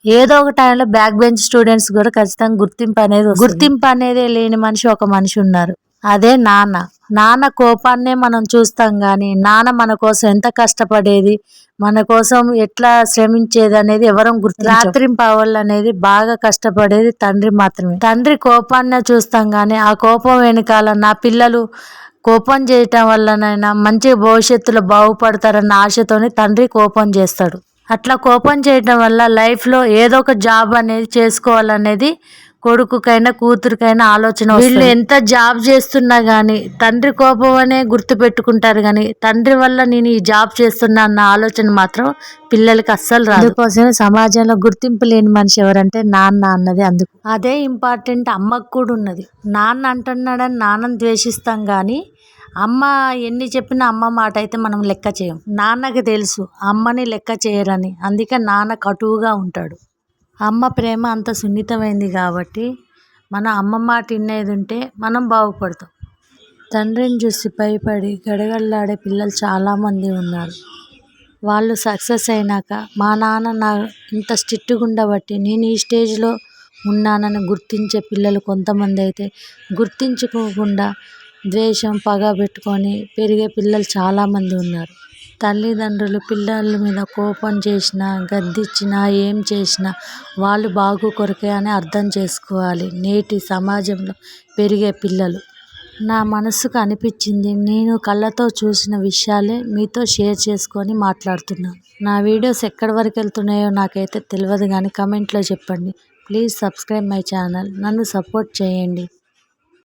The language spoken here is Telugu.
ఏదో ఒక టైంలో బ్యాక్ బెంచ్ స్టూడెంట్స్ కూడా ఖచ్చితంగా గుర్తింపు అనేది వస్తుంది. గుర్తింపు అనేది లేని మనిషి ఒక మనిషి ఉన్నారు, అదే నాన్న. నాన్న కోపాన్నే మనం చూస్తాం కానీ నాన్న మన కోసం ఎంత కష్టపడేది, మన కోసం ఎట్లా శ్రమించేది అనేది ఎవరం రాత్రింపవళ్ళు అనేది బాగా కష్టపడేది తండ్రి మాత్రమే. తండ్రి కోపాన్నే చూస్తాం కానీ ఆ కోపం వెనకాల నా పిల్లలు కోపం చేయటం వల్లనైనా మంచి భవిష్యత్తులో బాగుపడతారన్న ఆశతోని తండ్రి కోపం చేస్తాడు. అట్లా కోపం చేయటం వల్ల లైఫ్లో ఏదో ఒక జాబ్ అనేది చేసుకోవాలనేది కొడుకుకైనా కూతురికైనా ఆలోచన. వీళ్ళు ఎంత జాబ్ చేస్తున్నా కానీ తండ్రి కోపం అనే గుర్తు పెట్టుకుంటారు కానీ తండ్రి వల్ల నేను ఈ జాబ్ చేస్తున్నా అన్న ఆలోచన మాత్రం పిల్లలకి అస్సలు రాదు. అందుకోసమే సమాజంలో గుర్తింపు లేని మనిషి ఎవరంటే నాన్న అన్నది. అందుకు అదే ఇంపార్టెంట్ అమ్మకు కూడా ఉన్నది. నాన్న అంటున్నాడని నాన్నని ద్వేషిస్తాం కానీ అమ్మ ఎన్ని చెప్పినా అమ్మ మాట అయితే మనం లెక్క చేయం. నాన్నకి తెలుసు అమ్మని లెక్క చేయరని, అందుకే నాన్న కటువుగా ఉంటాడు. అమ్మ ప్రేమ అంత సున్నితమైంది కాబట్టి మన అమ్మ మాట వినేది ఉంటే మనం బాగుపడతాం. తండ్రిని చూసి భయపడి గడగడలాడే పిల్లలు చాలామంది ఉన్నారు. వాళ్ళు సక్సెస్ అయినాక మా నాన్న నా ఇంత స్ట్రిక్ట్గా ఉండబట్టి నేను ఈ స్టేజ్లో ఉన్నానని గుర్తించే పిల్లలు కొంతమంది అయితే, గుర్తించుకోకుండా ద్వేషం పగ పెట్టుకొని పెరిగే పిల్లలు చాలామంది ఉన్నారు. తల్లిదండ్రులు పిల్లల మీద కోపం చేసినా గద్దించినా ఏం చేసినా వాళ్ళు బాగు కొరకే అని అర్థం చేసుకోవాలి నేటి సమాజంలో పెరిగే పిల్లలు. నా మనసుకు అనిపించింది, నేను కళ్ళతో చూసిన విషయాలే మీతో షేర్ చేసుకొని మాట్లాడుతున్నాను. నా వీడియోస్ ఎక్కడి వరకు వెళ్తున్నాయో నాకైతే తెలియదు కానీ కమెంట్లో చెప్పండి. ప్లీజ్ సబ్స్క్రైబ్ మై ఛానల్, నన్ను సపోర్ట్ చేయండి.